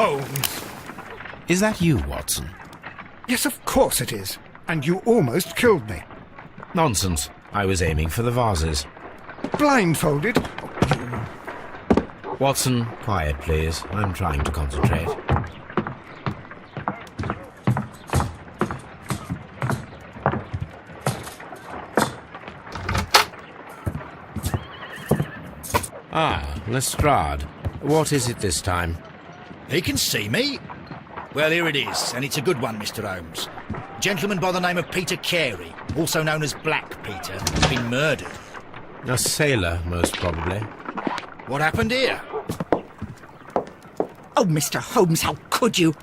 Holmes! Is that you, Watson? Yes, of course it is. And you almost killed me. Nonsense. I was aiming for the vases. Blindfolded? Watson, quiet, please. I'm trying to concentrate. Ah, Lestrade. What is it this time? He can see me. Well, here it is, and it's a good one, Mr. Holmes. A gentleman by the name of Peter Carey, also known as Black Peter, has been murdered. A sailor, most probably. What happened here? Oh, Mr. Holmes, how could you?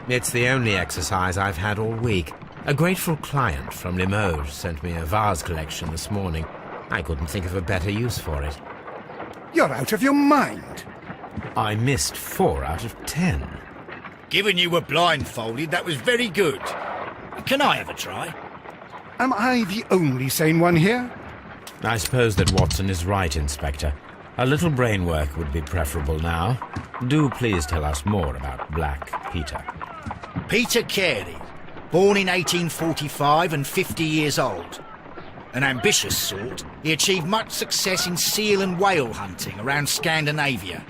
It's the only exercise I've had all week. A grateful client from Limoges sent me a vase collection this morning. I couldn't think of a better use for it. You're out of your mind. I missed 4 out of 10. Given you were blindfolded, that was very good. Can I have a try? Am I the only sane one here? I suppose that Watson is right, Inspector. A little brain work would be preferable now. Do please tell us more about Black Peter. Peter Carey, born in 1845 and 50 years old. An ambitious sort, he achieved much success in seal and whale hunting around Scandinavia.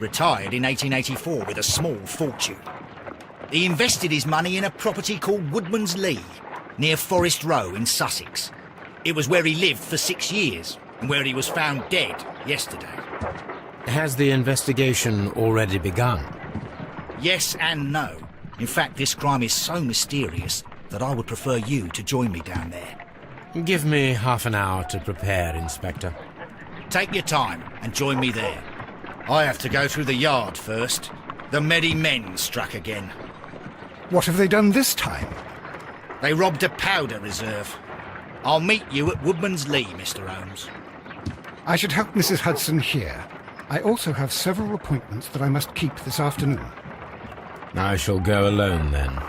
Retired in 1884 with a small fortune. He invested his money in a property called Woodman's Lee, near Forest Row in Sussex. It was where he lived for 6 years, and where he was found dead yesterday. Has the investigation already begun? Yes and no. In fact, this crime is so mysterious that I would prefer you to join me down there. Give me half an hour to prepare, Inspector. Take your time and join me there. I have to go through the yard first. The merry men struck again. What have they done this time? They robbed a powder reserve. I'll meet you at Woodman's Lee, Mr. Holmes. I should help Mrs. Hudson here. I also have several appointments that I must keep this afternoon. I shall go alone, then.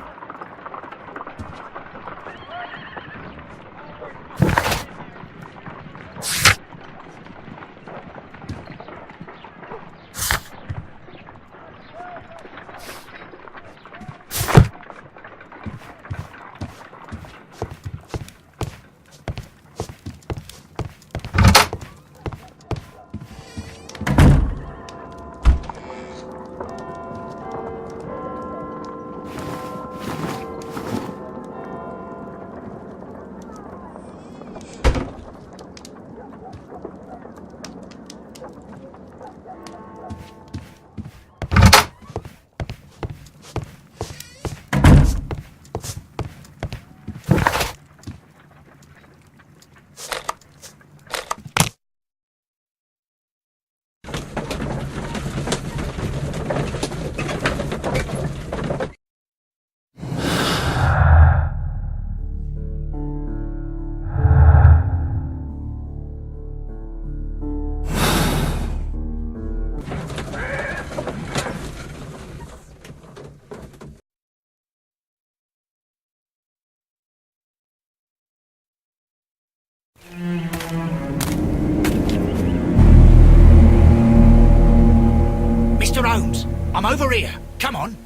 Mr. Holmes, I'm over here. Come on.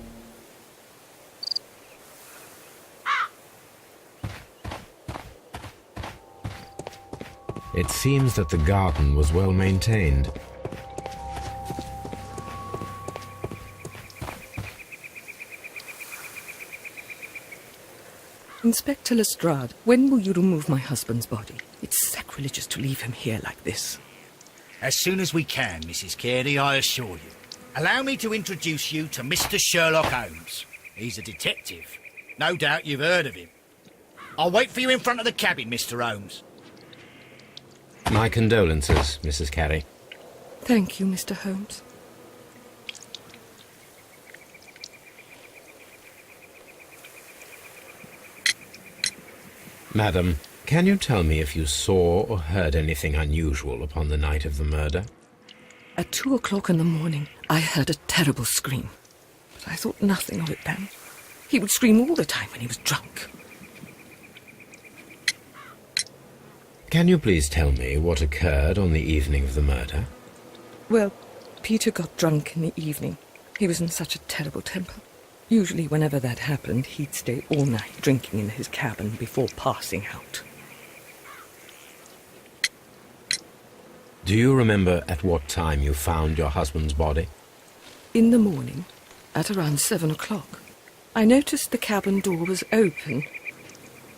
It seems that the garden was well maintained. Inspector Lestrade, when will you remove my husband's body? It's sacrilegious to leave him here like this. As soon as we can, Mrs. Carey, I assure you. Allow me to introduce you to Mr. Sherlock Holmes. He's a detective. No doubt you've heard of him. I'll wait for you in front of the cabin, Mr. Holmes. My condolences, Mrs. Carey. Thank you, Mr. Holmes. Madam, can you tell me if you saw or heard anything unusual upon the night of the murder? At 2 o'clock in the morning, I heard a terrible scream. But I thought nothing of it then. He would scream all the time when he was drunk. Can you please tell me what occurred on the evening of the murder? Well, Peter got drunk in the evening. He was in such a terrible temper. Usually whenever that happened, he'd stay all night drinking in his cabin before passing out. Do you remember at what time you found your husband's body? In the morning, at around 7 o'clock, I noticed the cabin door was open,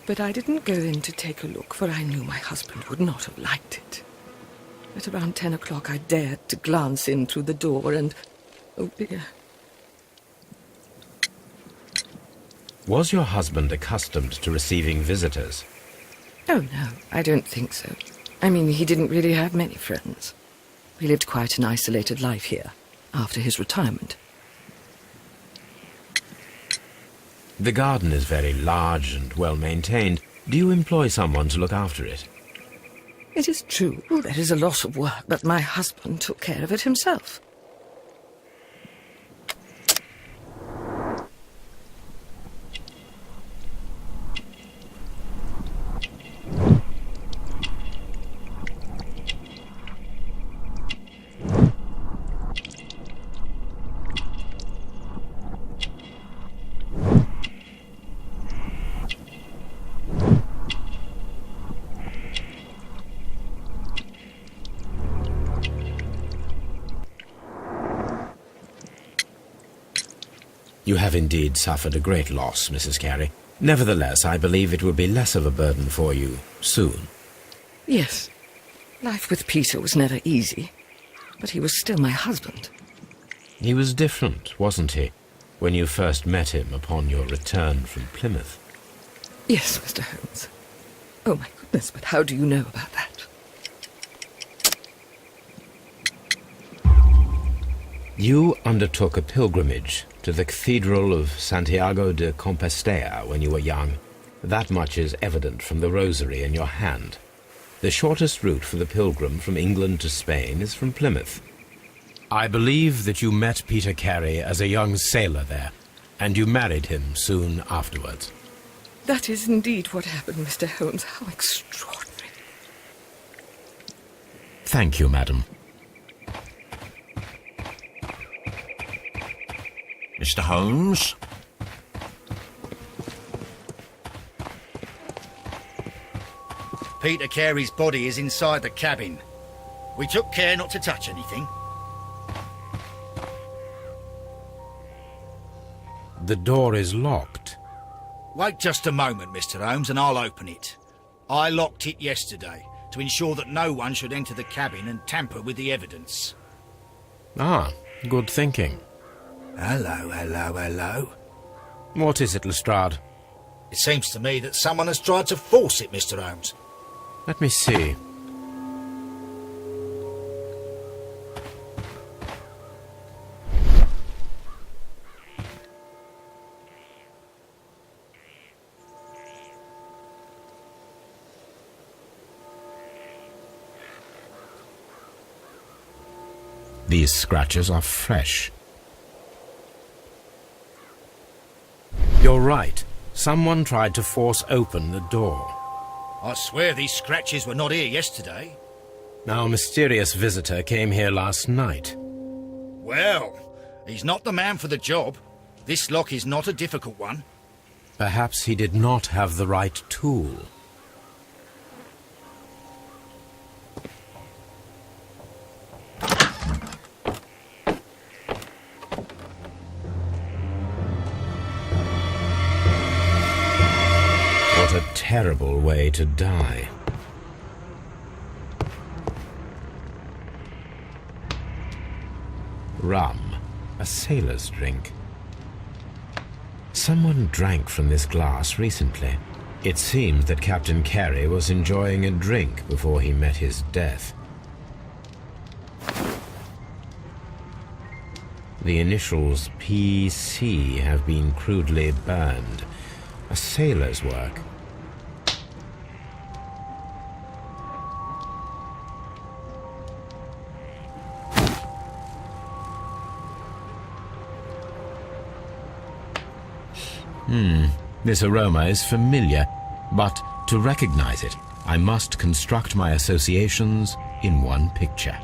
but I didn't go in to take a look, for I knew my husband would not have liked it. At around 10 o'clock, I dared to glance in through the door and... oh dear. Was your husband accustomed to receiving visitors? Oh, no, I don't think so. I mean, he didn't really have many friends. He lived quite an isolated life here, after his retirement. The garden is very large and well-maintained. Do you employ someone to look after it? It is true, there is a lot of work, but my husband took care of it himself. You have indeed suffered a great loss, Mrs. Carey. Nevertheless, I believe it will be less of a burden for you soon. Yes. Life with Peter was never easy, but he was still my husband. He was different, wasn't he, when you first met him upon your return from Plymouth? Yes, Mr. Holmes. Oh, my goodness, but how do you know about that? You undertook a pilgrimage to the Cathedral of Santiago de Compostela when you were young. That much is evident from the rosary in your hand. The shortest route for the pilgrim from England to Spain is from Plymouth. I believe that you met Peter Carey as a young sailor there, and you married him soon afterwards. That is indeed what happened, Mr. Holmes. How extraordinary. Thank you, madam. Mr. Holmes? Peter Carey's body is inside the cabin. We took care not to touch anything. The door is locked. Wait just a moment, Mr. Holmes, and I'll open it. I locked it yesterday to ensure that no one should enter the cabin and tamper with the evidence. Ah, good thinking. Hello. What is it, Lestrade? It seems to me that someone has tried to force it, Mr. Holmes. Let me see. These scratches are fresh. You're right. Someone tried to force open the door. I swear these scratches were not here yesterday. Our mysterious visitor came here last night. Well, he's not the man for the job. This lock is not a difficult one. Perhaps he did not have the right tool. What a terrible way to die. Rum, a sailor's drink. Someone drank from this glass recently. It seems that Captain Carey was enjoying a drink before he met his death. The initials PC have been crudely burned. A sailor's work. This aroma is familiar, but to recognize it, I must construct my associations in one picture.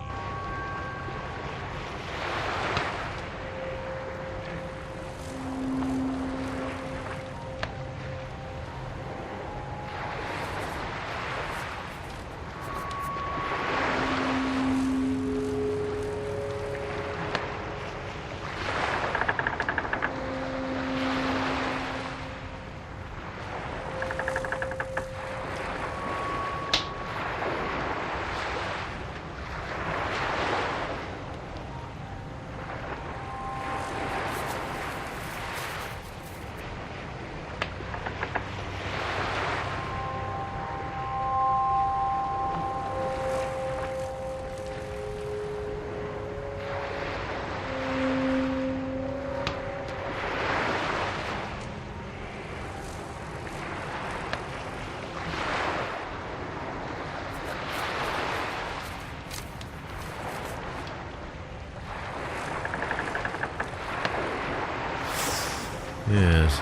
Yes,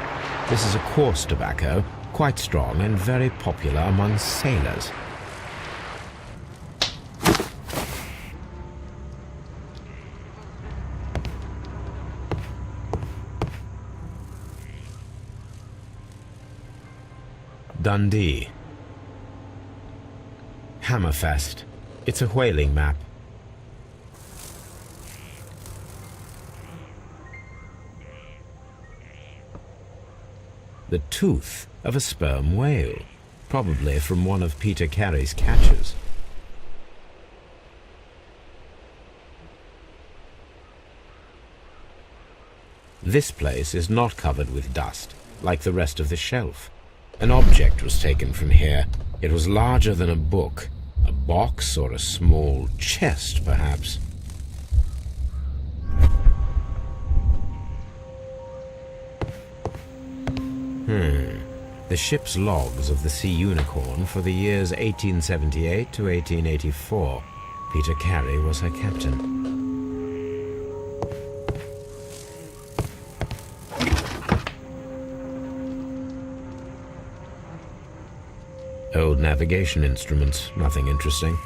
this is a coarse tobacco, quite strong and very popular among sailors. Dundee. Hammerfest. It's a whaling map. The tooth of a sperm whale, probably from one of Peter Carey's catches. This place is not covered with dust, like the rest of the shelf. An object was taken from here. It was larger than a book, a box or a small chest, perhaps. The ship's logs of the Sea Unicorn for the years 1878 to 1884. Peter Carey was her captain. Old navigation instruments, nothing interesting.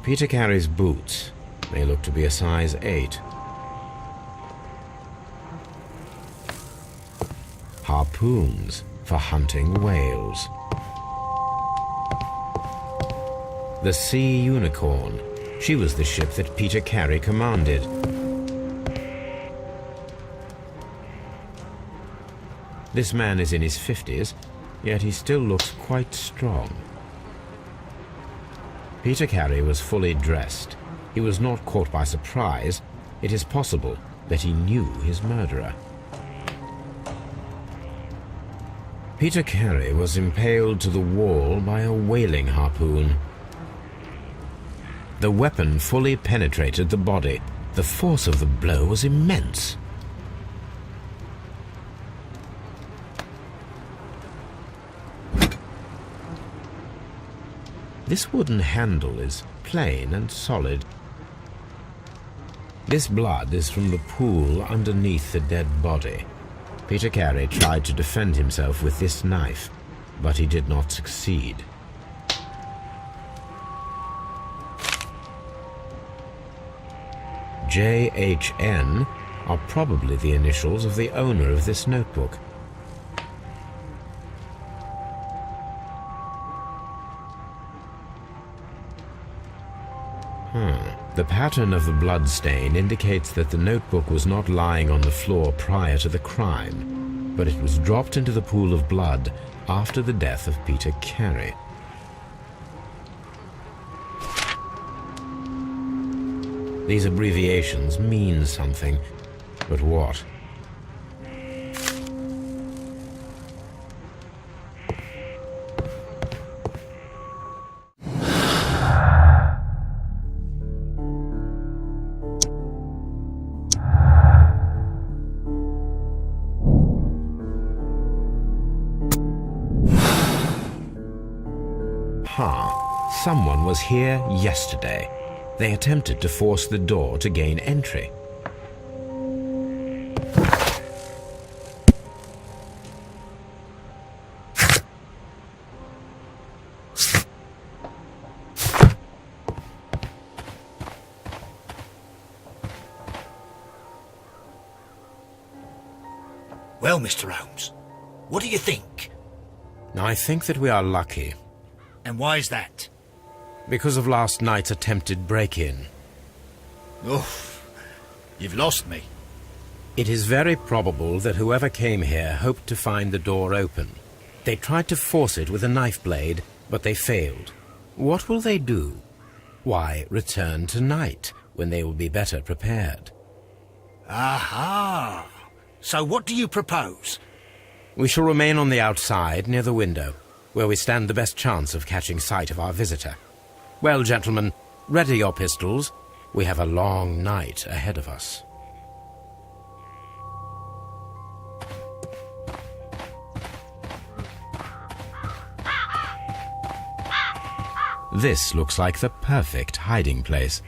Peter Carey's boots. They look to be a size 8. Harpoons for hunting whales. The Sea Unicorn. She was the ship that Peter Carey commanded. This man is in his 50s, yet he still looks quite strong. Peter Carey was fully dressed. He was not caught by surprise. It is possible that he knew his murderer. Peter Carey was impaled to the wall by a whaling harpoon. The weapon fully penetrated the body. The force of the blow was immense. This wooden handle is plain and solid. This blood is from the pool underneath the dead body. Peter Carey tried to defend himself with this knife, but he did not succeed. J.H.N. are probably the initials of the owner of this notebook. The pattern of the blood stain indicates that the notebook was not lying on the floor prior to the crime, but it was dropped into the pool of blood after the death of Peter Carey. These abbreviations mean something, but what? Someone was here yesterday. They attempted to force the door to gain entry. Well, Mr. Holmes, what do you think? I think that we are lucky. And why is that? Because of last night's attempted break-in. Oh, you've lost me. It is very probable that whoever came here hoped to find the door open. They tried to force it with a knife blade, but they failed. What will they do? Why, return tonight, when they will be better prepared. Aha! So what do you propose? We shall remain on the outside, near the window, where we stand the best chance of catching sight of our visitor. Well, gentlemen, ready your pistols. We have a long night ahead of us. This looks like the perfect hiding place.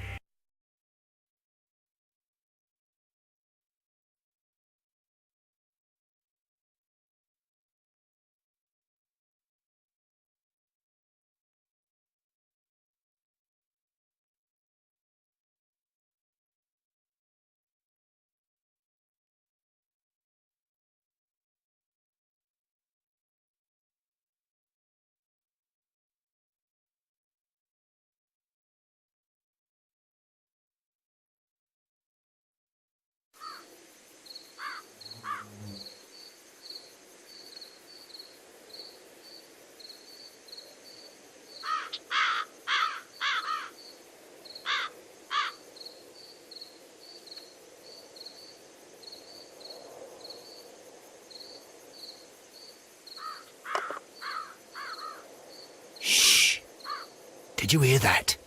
Did you hear that?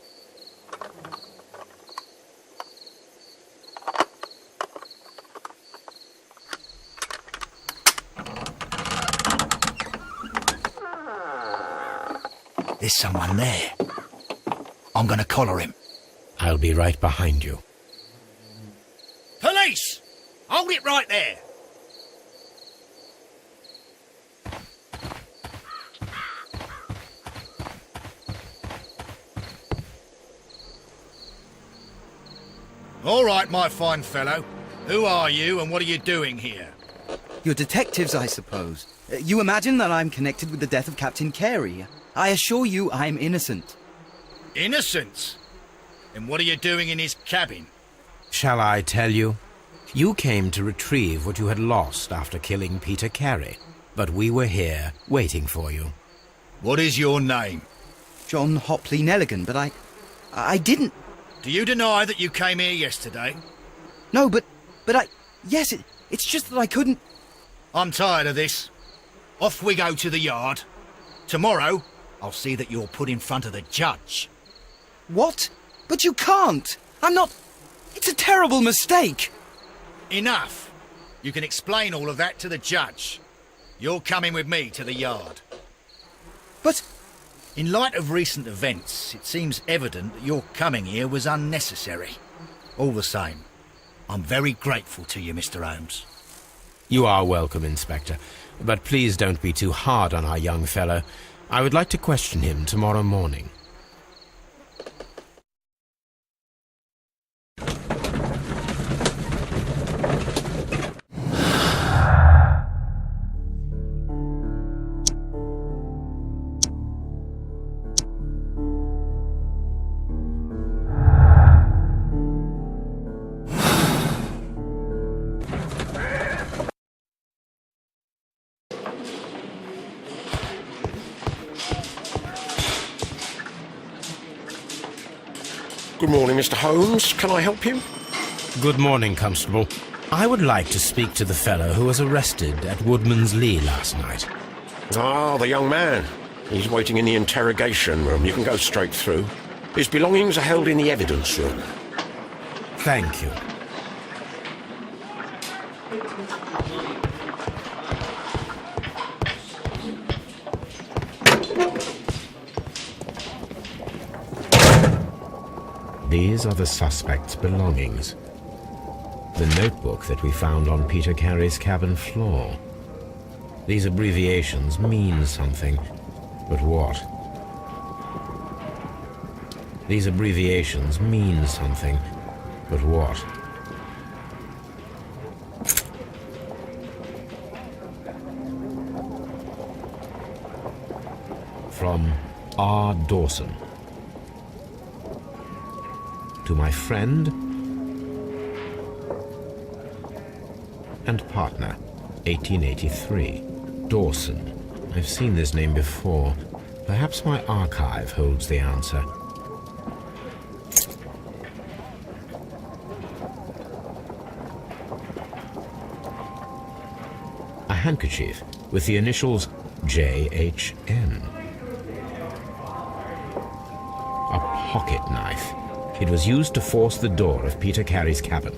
There's someone there. I'm gonna collar him. I'll be right behind you. Police! Hold it right there! All right, my fine fellow. Who are you and what are you doing here? You're detectives, I suppose. You imagine that I'm connected with the death of Captain Carey. I assure you I'm innocent. Innocent? And what are you doing in his cabin? Shall I tell you? You came to retrieve what you had lost after killing Peter Carey, but we were here waiting for you. What is your name? John Hopley Nelligan, but I didn't... Do you deny that you came here yesterday? No, but yes, it's just that I couldn't... I'm tired of this. Off we go to the yard. Tomorrow, I'll see that you're put in front of the judge. What? But you can't! I'm not... It's a terrible mistake! Enough. You can explain all of that to the judge. You're coming with me to the yard. But... In light of recent events, it seems evident that your coming here was unnecessary. All the same, I'm very grateful to you, Mr. Holmes. You are welcome, Inspector, but please don't be too hard on our young fellow. I would like to question him tomorrow morning. Good morning, Mr. Holmes. Can I help you? Good morning, Constable. I would like to speak to the fellow who was arrested at Woodman's Lee last night. Ah, the young man. He's waiting in the interrogation room. You can go straight through. His belongings are held in the evidence room. Thank you. These are the suspect's belongings. The notebook that we found on Peter Carey's cabin floor. These abbreviations mean something, but what? These abbreviations mean something, but what? From R. Dawson. To my friend and partner, 1883. Dawson. I've seen this name before. Perhaps my archive holds the answer. A handkerchief with the initials J.H.N. A pocket knife. It was used to force the door of Peter Carey's cabin.